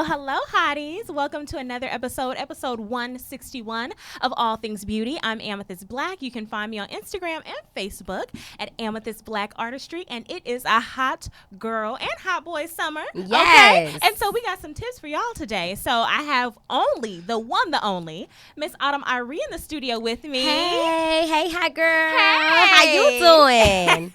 Hello, hotties. Welcome to another episode 161 of All Things Beauty. I'm Amethyst Black. You can find me on Instagram and Facebook at Amethyst Black Artistry, and it is a hot girl and hot boy summer. Yes. Okay? And so we got some tips for y'all today. So I have the only, Miss Autumn.Ayri in the studio with me. Hey, hot girl. Hey. How you doing?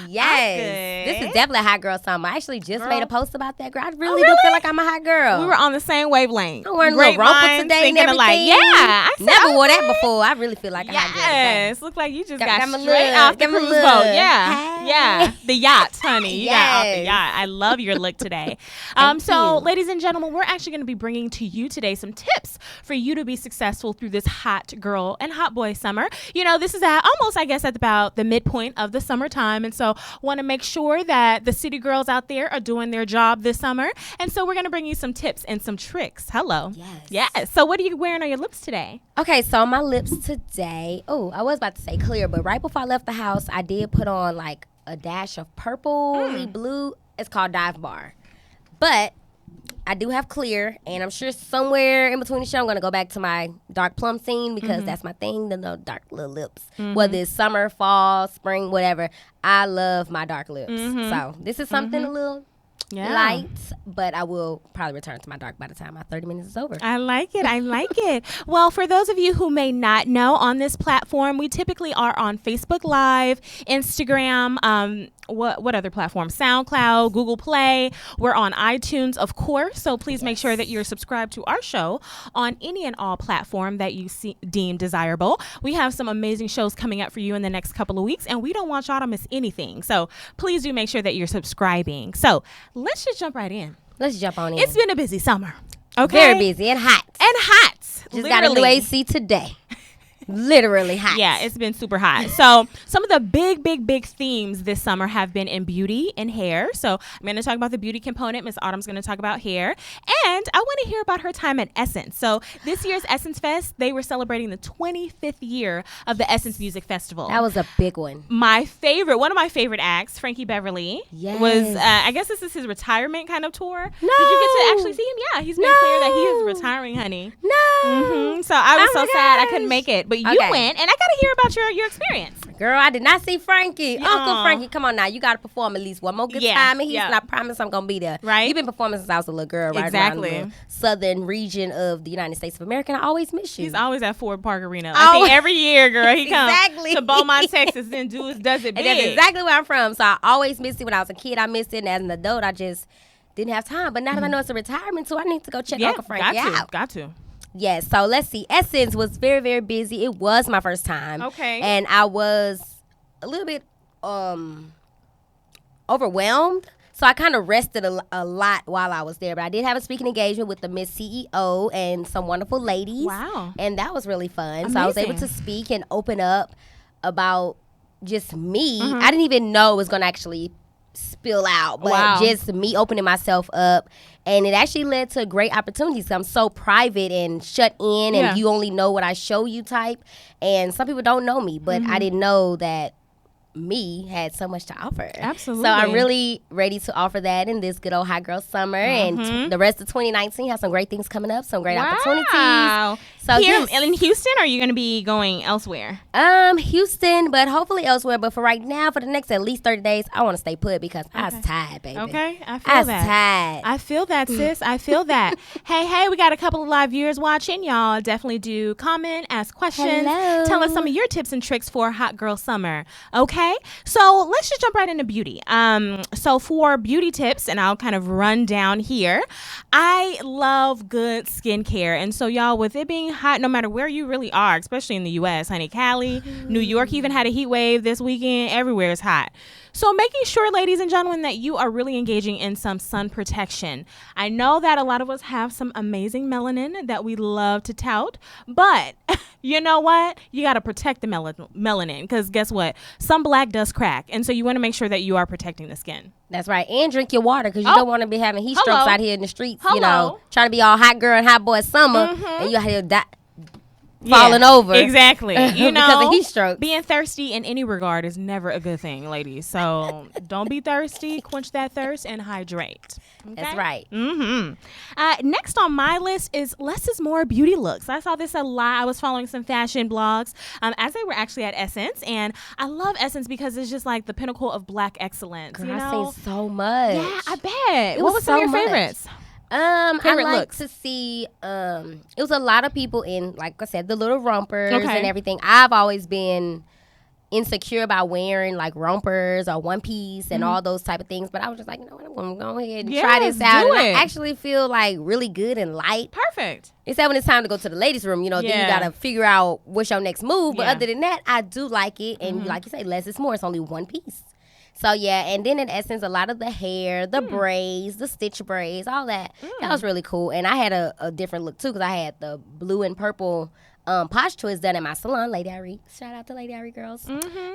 Yes. This is definitely a hot girl summer. I actually just made a post about that, girl. I really do feel like I'm a hot girl. We were on the same wavelength. I wore a little rumple today and everything. Like, yeah. Never wore that before. I really feel like a hot girl. Yes. Look like you just got straight off the cruise boat. Yeah. Hey. Yeah. The yacht, honey. You got off the Yes. yacht. I love your look today. you. Ladies and gentlemen, we're actually going to be bringing to you today some tips for you to be successful through this hot girl and hot boy summer. You know, this is almost, I guess, at about the midpoint of the summertime. And so want to make sure that the city girls out there are doing their job this summer. And so we're going to bring you some tips and some tricks. Hello. Yes. Yes. So what are you wearing on your lips today? Okay, so on my lips today, I was about to say clear, but right before I left the house, I did put on like a dash of purple, blue. It's called Dive Bar. But I do have clear, and I'm sure somewhere in between the show, I'm going to go back to my dark plum scene because that's my thing, the dark little lips. Whether it's summer, fall, spring, whatever, I love my dark lips. So this is something a little light, but I will probably return to my dark by the time my 30 minutes is over. I like it. Well, for those of you who may not know, on this platform, we typically are on Facebook Live, Instagram, what other platform? SoundCloud, Google Play. We're on iTunes, of course. So please make sure that you're subscribed to our show on any and all platform that you deem desirable. We have some amazing shows coming up for you in the next couple of weeks, and we don't want y'all to miss anything. So please do make sure that you're subscribing. So let's just jump right in. Let's jump on in. It's been a busy summer. Okay. Very busy and hot. Just got a new AC today. Literally hot. Yeah, it's been super hot. So some of the big themes this summer have been in beauty and hair. So I'm going to talk about the beauty component. Miss Autumn's going to talk about hair. And I want to hear about her time at Essence. So this year's Essence Fest, they were celebrating the 25th year of the Essence Music Festival. That was a big one. One of my favorite acts, Frankie Beverly, was, I guess this is his retirement kind of tour. No. Did you get to actually see him? Yeah, he's been clear that he is retiring, honey. No. So I was so sad I couldn't gosh. make it. But you went, and I got to hear about your experience. Girl, I did not see Frankie. Yeah. Uncle Frankie, come on now. You got to perform at least one more good time in Houston. I promise I'm going to be there. Right? You've been performing since I was a little girl, right? Exactly. Around the southern region of the United States of America, and I always miss you. He's always at Ford Park Arena. I think every year, girl, he comes Exactly. to Beaumont, Texas, and does it big. And that's exactly where I'm from. So I always missed it. When I was a kid, I missed it. And as an adult, I just didn't have time. But now that I know it's a retirement tour, I need to go check Uncle Frankie out. Got to. Yes, so let's see. Essence was very, very busy. It was my first time. Okay. And I was a little bit overwhelmed. So I kind of rested a lot while I was there. But I did have a speaking engagement with the Miss CEO and some wonderful ladies. Wow. And that was really fun. Amazing. So I was able to speak and open up about just me. I didn't even know it was going to actually spill out, but just me opening myself up, and it actually led to great opportunities. I'm so private and shut in, and you only know what I show you type, and some people don't know me, but I didn't know that me had so much to offer. Absolutely. So I'm really ready to offer that in this good old hot girl summer, and the rest of 2019 has some great things coming up, some great opportunities. So here in Houston, or are you going to be going elsewhere? Houston, but hopefully elsewhere. But for right now, for the next at least 30 days, I want to stay put because I was tired, baby. Okay, I feel that. Tired. I feel that, sis. I feel that. Hey, we got a couple of live viewers watching. Y'all definitely do comment, ask questions. Hello. Tell us some of your tips and tricks for hot girl summer. Okay. Okay, so let's just jump right into beauty. So for beauty tips, and I'll kind of run down here. I love good skincare, and so y'all, with it being hot, no matter where you really are, especially in the U.S., honey, Cali, New York even had a heat wave this weekend. Everywhere is hot. So making sure, ladies and gentlemen, that you are really engaging in some sun protection. I know that a lot of us have some amazing melanin that we love to tout, but you know what? You got to protect the melanin, because guess what? Some black does crack, and so you want to make sure that you are protecting the skin. That's right. And drink your water, because you don't want to be having heat strokes out here in the streets, Hello. trying to be all hot girl and hot boy summer, and you out here falling over. Exactly. You know, because of heat stroke. Being thirsty in any regard is never a good thing, ladies. So don't be thirsty. Quench that thirst and hydrate. Okay? That's right. Next on my list is less is more beauty looks. I saw this a lot. I was following some fashion blogs as they were actually at Essence, and I love Essence because it's just like the pinnacle of black excellence. Girl, you know? I've seen so much. Yeah, I bet. It What was was some of so your much. favorites? I Favorite like looks. to see it was a lot of people in, like I said, the little rompers Okay. and everything. I've always been insecure about wearing like rompers or one piece and all those type of things, but I was just like, you know what, I'm gonna go ahead and try this Yes, out, do and it. I actually feel like really good and light. Perfect. Except when it's time to go to the ladies' room, then you Yeah. gotta figure out what's your next move. But Yeah. other than that, I do like it, and like you say, less is more. It's only one piece. So yeah, and then in Essence, a lot of the hair, the braids, the stitch braids, all that. That was really cool. And I had a different look too, because I had the blue and purple posh twist done at my salon, Lady Ayri. Shout out to Lady Ayri girls.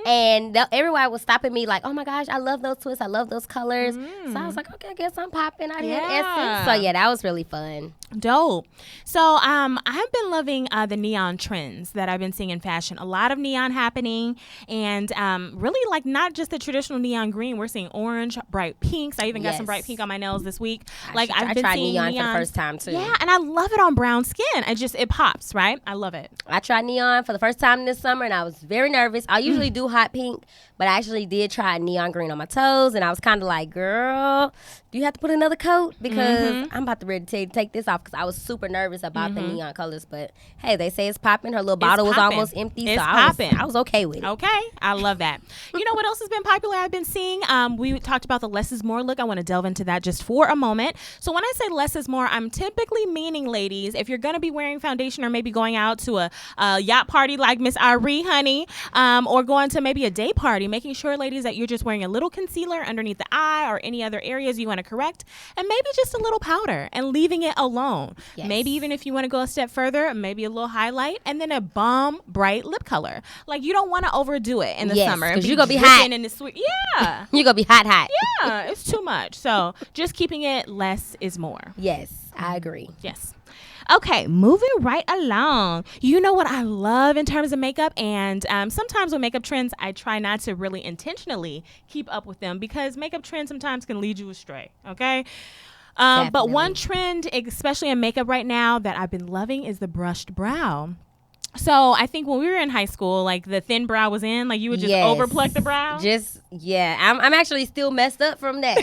And everyone was stopping me like, oh my gosh, I love those twists. I love those colors. So I was like, okay, I guess I'm popping out here in Yeah. Essence. So yeah, that was really fun. Dope. So I've been loving the neon trends that I've been seeing in fashion. A lot of neon happening, and really like not just the traditional neon green. We're seeing orange, bright pinks. I even got some Yes. bright pink on my nails this week. I I've been tried seeing neon for the first time too. Yeah, and I love it on brown skin. It pops, right? I love it. I tried neon for the first time this summer, and I was very nervous. I usually do hot pink, but I actually did try neon green on my toes, and I was kind of like, girl, do you have to put another coat? Because I'm about to ready to take this off, because I was super nervous about the neon colors. But hey, they say it's popping. Her little bottle was popping. almost empty, It's so popping. I was okay with it. Okay, I love that. You know what else has been popular I've been seeing? We talked about the less is more look. I want to delve into that just for a moment. So when I say less is more, I'm typically meaning, ladies, if you're going to be wearing foundation or maybe going out to a yacht party like Miss Ayri, honey, or going to maybe a day party, making sure, ladies, that you're just wearing a little concealer underneath the eye or any other areas you want to correct, and maybe just a little powder and leaving it alone. Yes. Maybe even if you want to go a step further, maybe a little highlight, and then a bomb bright lip color. Like, you don't want to overdo it in the Yes, summer. 'cause and you're gonna be dripping hot. in the sweet. Yeah. You're going to be hot. Yeah, it's too much. So just keeping it less is more. Yes, I agree. Yes. Okay, moving right along. You know what I love in terms of makeup, and sometimes with makeup trends, I try not to really intentionally keep up with them, because makeup trends sometimes can lead you astray. Okay. But one trend, especially in makeup right now, that I've been loving is the brushed brow. So I think when we were in high school, like the thin brow was in, like you would just overpluck the brow. I'm actually still messed up from that.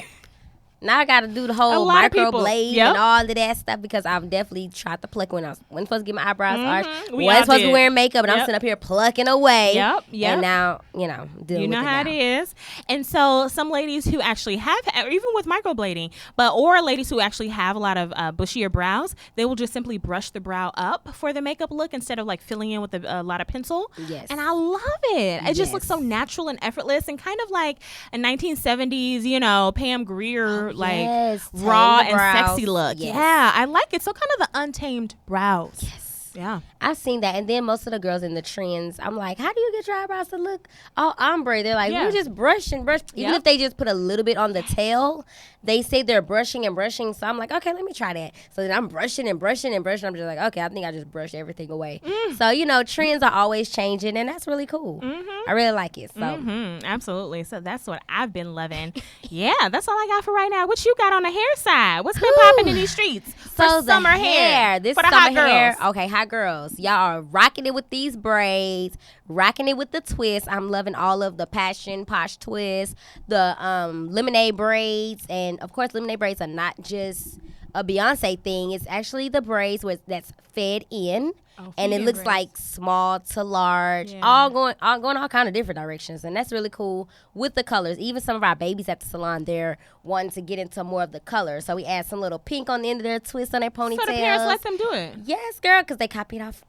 Now I got to do the whole lot of micro people. blade Yep. and all of that stuff, because I've definitely tried to pluck when I wasn't supposed to get my eyebrows arched. We Wasn't all supposed to be did. wearing makeup, and I'm Yep. sitting up here plucking away. Yep. And now, dealing You know with how it it now. is. And so some ladies who actually have, or even with microblading, or ladies who actually have a lot of bushier brows, they will just simply brush the brow up for the makeup look instead of like filling in with a lot of pencil. Yes. And I love it. It just looks so natural and effortless, and kind of like a 1970s, Pam Grier, yes. raw Tame and brows. sexy look. Yes. Yeah, I like it. So kind of the untamed brows. Yes. Yeah. I've seen that. And then most of the girls in the trends, I'm like, how do you get your eyebrows to look all ombre? They're like, Yeah. we just brush and brush. Even Yep. if they just put a little bit on the tail, they say they're brushing and brushing. So I'm like, okay, let me try that. So then I'm brushing and brushing and brushing. I'm just like, okay, I think I just brushed everything away. So, trends are always changing, and that's really cool. I really like it. So Absolutely. So that's what I've been loving. Yeah, that's all I got for right now. What you got on the hair side? What's been popping in these streets for So the summer hair? This for the summer hot hair. girls. Okay, hot girls. Y'all are rocking it with these braids, rocking it with the twist. I'm loving all of the passion posh twists, the lemonade braids, and of course lemonade braids are not just a Beyonce thing. It's actually the braids that's fed in. Oh, And it feed-in looks braids. like small to large, Yeah. all going all kind of different directions, and that's really cool with the colors. Even some of our babies at the salon, they're wanting to get into more of the colors, so we add some little pink on the end of their twist on their ponytails. So the parents let them do it. Yes, girl, because they copied off.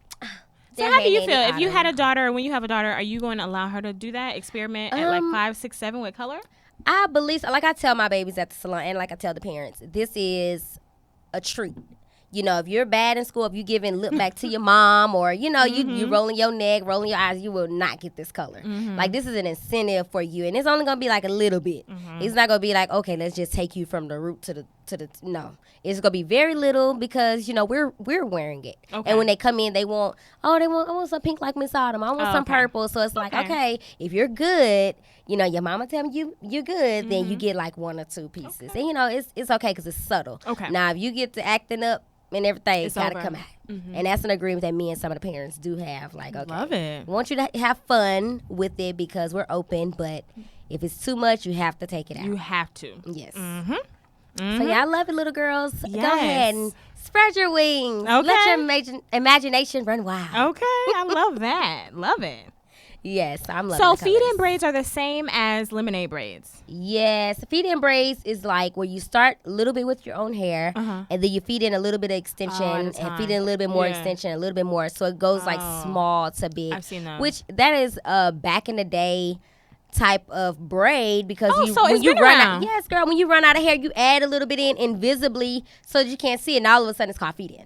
So how do you feel if you had a daughter? When you have a daughter, are you going to allow her to do that experiment at like 5, 6, 7 with color? I believe, like I tell my babies at the salon, and like I tell the parents, this is a treat. You know, if you're bad in school, if you giving lip back to your mom, or you know, you rolling your neck, rolling your eyes, you will not get this color. Like, this is an incentive for you, and it's only gonna be like a little bit. It's not gonna be like, okay, let's just take you from the root to the no. It's gonna be very little because you know we're wearing it, and when they come in, they want I want some pink like Miss Autumn, I want some purple. So it's like, okay, if you're good, you know, your mama tell you you're good, then you get like 1 or 2 pieces, and you know it's okay because it's subtle. Now if you get to acting up and everything, it's got to come out. And that's an agreement that me and some of the parents do have. Like, okay, Love it. we want you to have fun with it because we're open, but if it's too much, you have to take it out. You have to. Yes. So, yeah, I love it, little girls. Yes. Go ahead and spread your wings. Okay. Let your imagination run wild. Okay, I love that. Love it. Yes, I'm loving So the colors. feed-in braids are the same as lemonade braids. Yes, feed-in braids is like where you start a little bit with your own hair, and then you feed in a little bit of extension, and feed in a little bit more extension, a little bit more, so it goes like small to big. I've seen those. Which that is back in the day type of braid because so when it's you been run around. out, yes, girl, when you run out of hair, you add a little bit in invisibly so that you can't see it, and all of a sudden it's called feed-in.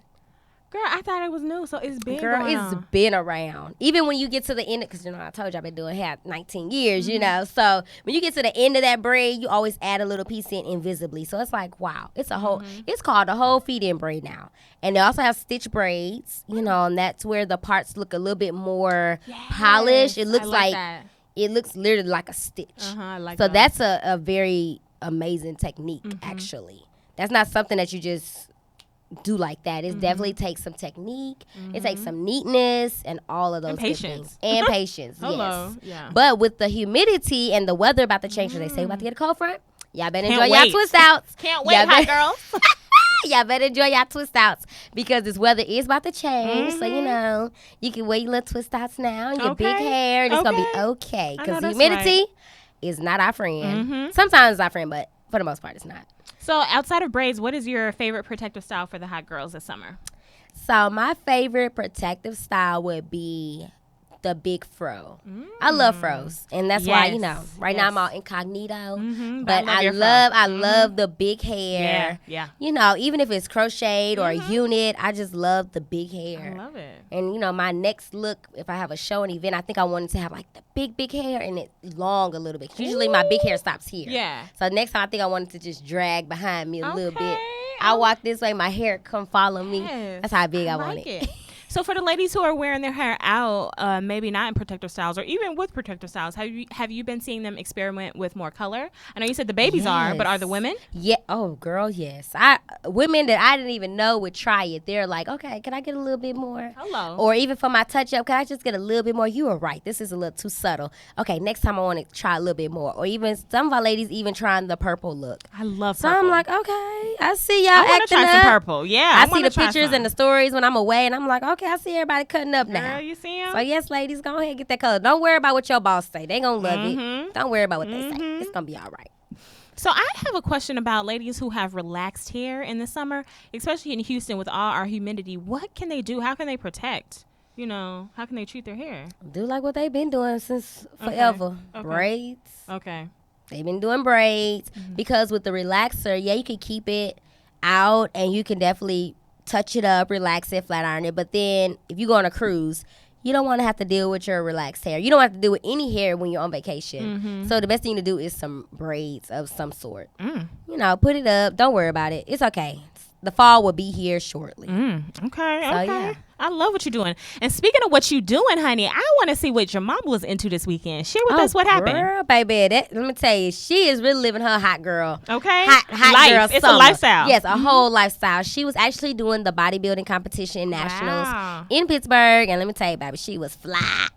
Girl, I thought it was new, so it's been Girl, going it's on. been around. Even when you get to the end, because you know I told you I've been doing hair 19 years, you know. So when you get to the end of that braid, you always add a little piece in invisibly. So it's like, wow, it's a whole. It's called a whole feed-in braid now, and they also have stitch braids, you know, and that's where the parts look a little bit more polished. It looks I like that. it looks literally like a stitch. I like So that. that's a very amazing technique. Actually, that's not something that you just do like that. It definitely takes some technique. It takes some neatness and all of those And good patience. things. And patience. Hello. Yes. Yeah. But with the humidity and the weather about to change, they say we're about to get a cold front. Y'all better Can't enjoy y'all wait. twist outs. Can't wait, Y'all hot better- girls. Y'all better enjoy y'all twist outs because this weather is about to change. So, you know, you can wear your little twist outs now and your big Okay. hair, and it's going to Okay. be okay. I know Because that's humidity is not our friend. Sometimes it's our friend, but for the most part, it's not. So outside of braids, what is your favorite protective style for the hot girls this summer? So my favorite protective style would be the big fro. I love fros, and that's why, you know, right now I'm all incognito. But I love your fro. I love the big hair. Yeah. You know, even if it's crocheted or a unit, I just love the big hair. I love it. And you know, my next look, if I have a show and event, I think I wanted to have like the big hair and it long a little bit. Usually my big hair stops here. Yeah. So next time I think I wanted to just drag behind me a little bit. Okay. I walk this way, my hair come follow me. Yes. That's how big I want like it. So for the ladies who are wearing their hair out, maybe not in protective styles or even with protective styles, have you been seeing them experiment with more color? I know you said the babies are, but are the women? Yeah. Oh, girl, yes. Women that I didn't even know would try it. They're like, okay, can I get a little bit more? Hello. Or even for my touch up, can I just get a little bit more? You were right. This is a little too subtle. Okay, next time I want to try a little bit more. Or even some of our ladies even trying the purple look. I love So purple. I'm like, okay, I see y'all I want to acting try up. some purple. Yeah, I see wanna the try pictures some. and the stories when I'm away, and I'm like, okay, I see everybody cutting up now. Girl, you see them? So yes, ladies, go ahead and get that color. Don't worry about what your boss say. They gonna love it. Don't worry about what they say. It's gonna be all right. So I have a question about ladies who have relaxed hair in the summer, especially in Houston with all our humidity. What can they do? How can they protect? You know, how can they treat their hair? Do like what they've been doing since forever. Okay. Braids. Okay. They've been doing braids because with the relaxer, yeah, you can keep it out and you can definitely touch it up, relax it, flat iron it. But then if you go on a cruise, you don't want to have to deal with your relaxed hair. You don't have to deal with any hair when you're on vacation. So the best thing to do is some braids of some sort. You know, put it up. Don't worry about it. It's okay. The fall will be here shortly. Okay. So, Okay. yeah. I love what you're doing. And speaking of what you doing, honey, I want to see what your mom was into this weekend. Share with us what happened. Girl, baby, let me tell you, she is really living her hot girl. Okay. Hot Life. girl It's summer. a lifestyle. Yes, a whole lifestyle. She was actually doing the bodybuilding competition nationals Wow. in Pittsburgh. And let me tell you, baby, she was fly.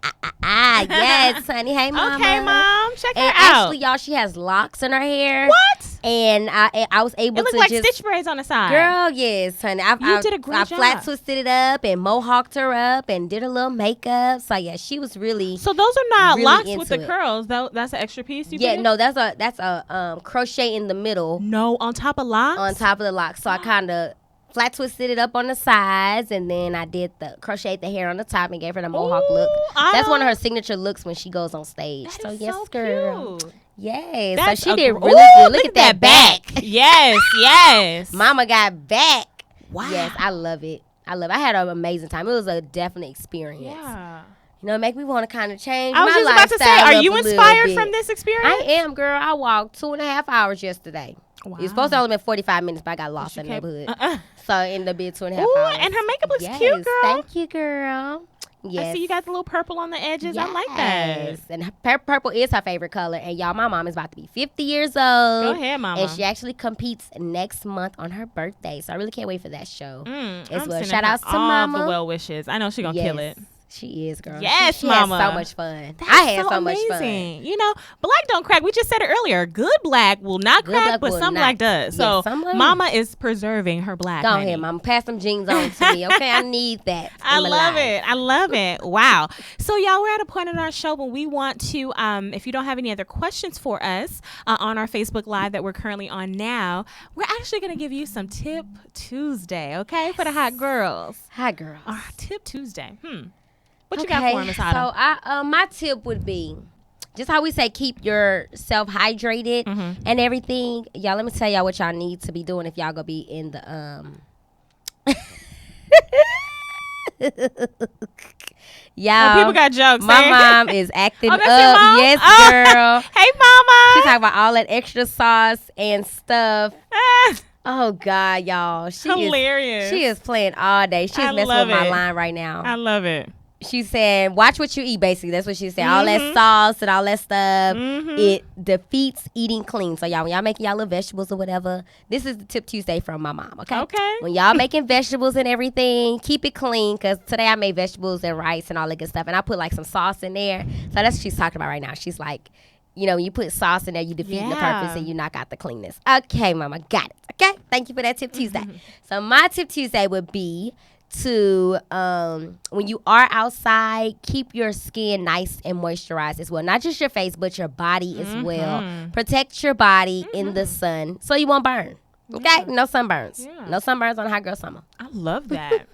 Yes, honey. Hey, mama. Okay, mom. Check her And out. actually, y'all, she has locks in her hair. What? And I was able It looked to like just... stitch braids on the side. Girl, yes, honey. You did a great I job. flat twisted it up and mohawked her up and did a little makeup. So yeah, she was really. So those are not really locks with into the it. curls. That's an extra piece you Yeah, did? no, that's a crochet in the middle No, on top of locks? on top of the lock. So I kind of flat twisted it up on the sides, and then I did the crocheted the hair on the top and gave her the mohawk look. That's one of her signature looks when she goes on stage. That So is yes, so girl. cute. Yes, That's so she did ooh, really good. Look at that back. Yes, yes. Mama got back. Wow. Yes, I love it. I had an amazing time. It was a definite experience. Yeah. You know, it make me want to kind of change I was my just about to say, lifestyle are up you a little inspired bit. from this experience? I am, girl. I walked 2.5 hours yesterday. Wow. It was supposed to only been 45 minutes, but I got lost in the neighborhood. So it ended up being 2.5 Ooh, hours. and her makeup looks Yes, cute, girl. Thank you, girl. Yes. I see you got the little purple on the edges. I like Yes. that. And purple is her favorite color. And y'all, my mom is about to be 50 years old. Go ahead, mama. And she actually competes next month on her birthday. So I really can't wait for that show. I'm As well. sending Shout her outs to all mama. the well wishes. I know she's going to kill it. She is, girl. Yes, she mama. has so much fun. That's I had so much amazing. fun. You know, black don't crack. We just said it earlier. Good black will not Good crack, black but will some not. black does. Yes, So some black- mama is preserving her black. Go honey. ahead, mama. Pass some jeans on to me, okay? I need that. I in my love life. it. I love it. Wow. So, y'all, we're at a point in our show when we want to, if you don't have any other questions for us on our Facebook Live that we're currently on now, we're actually going to give you some Tip Tuesday, okay, for the hot girls. Hi, girl. Tip Tuesday. What you got for us, Autumn? So my tip would be just how we say keep yourself hydrated and everything. Y'all, let me tell y'all what y'all need to be doing if y'all gonna be in the y'all. People got jokes. My eh? mom is acting Oh, up. that's your mom? Yes, Oh. girl. Hey, mama. She talking about all that extra sauce and stuff. Ah, Oh God, y'all. hilarious. She is playing all day. She's I messing love with my it. line right now. I love it. She's saying, watch what you eat, basically. That's what she's saying. All that sauce and all that stuff, it defeats eating clean. So, y'all, when y'all making y'all little vegetables or whatever, this is the Tip Tuesday from my mom, okay? Okay. When y'all making vegetables and everything, keep it clean, because today I made vegetables and rice and all that good stuff, and I put, like, some sauce in there. So, that's what she's talking about right now. She's like, you know, when you put sauce in there, you defeat the Yeah. purpose and you knock out the cleanness. Okay, mama, got it. Okay? Thank you for that Tip Tuesday. So, my Tip Tuesday would be to when you are outside, keep your skin nice and moisturized as well. Not just your face, but your body as well. Protect your body in the sun so you won't burn. Okay? No sunburns. Yeah. No sunburns on a hot girl summer. I love that.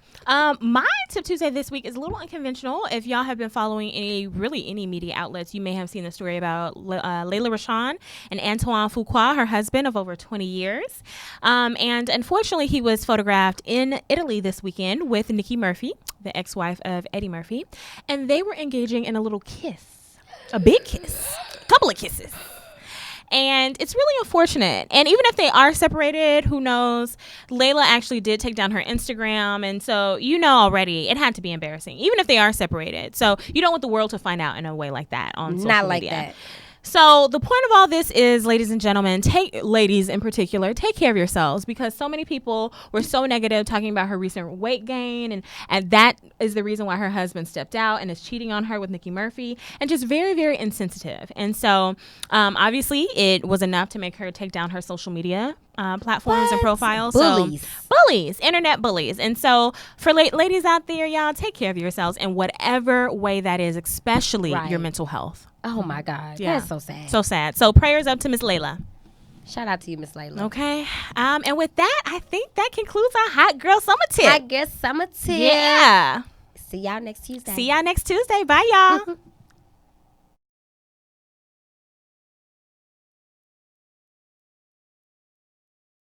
My Tip Tuesday this week is a little unconventional. If y'all have been following any media outlets, you may have seen the story about Layla Rashawn and Antoine Fuqua, her husband of over 20 years. And unfortunately, he was photographed in Italy this weekend with Nikki Murphy, the ex-wife of Eddie Murphy. And they were engaging in a little kiss, a big kiss, a couple of kisses. And it's really unfortunate. And even if they are separated, who knows? Layla actually did take down her Instagram. And so, you know already, it had to be embarrassing, even if they are separated. So you don't want the world to find out in a way like that on social Not like media. that. So the point of all this is, ladies and gentlemen, ladies in particular, take care of yourselves, because so many people were so negative talking about her recent weight gain, and that is the reason why her husband stepped out and is cheating on her with Nikki Murphy, and just very, very insensitive. And so obviously it was enough to make her take down her social media platforms and profiles. Bullies. So, bullies, internet bullies. And so for ladies out there, y'all, take care of yourselves in whatever way that is, especially your mental health. Oh, my God. Yeah. That's so sad. So sad. So prayers up to Miss Layla. Shout out to you, Miss Layla. Okay. And with that, I think that concludes our Hot Girl Summer Tip. I guess summer tip. Yeah. See y'all next Tuesday. See y'all next Tuesday. Bye, y'all.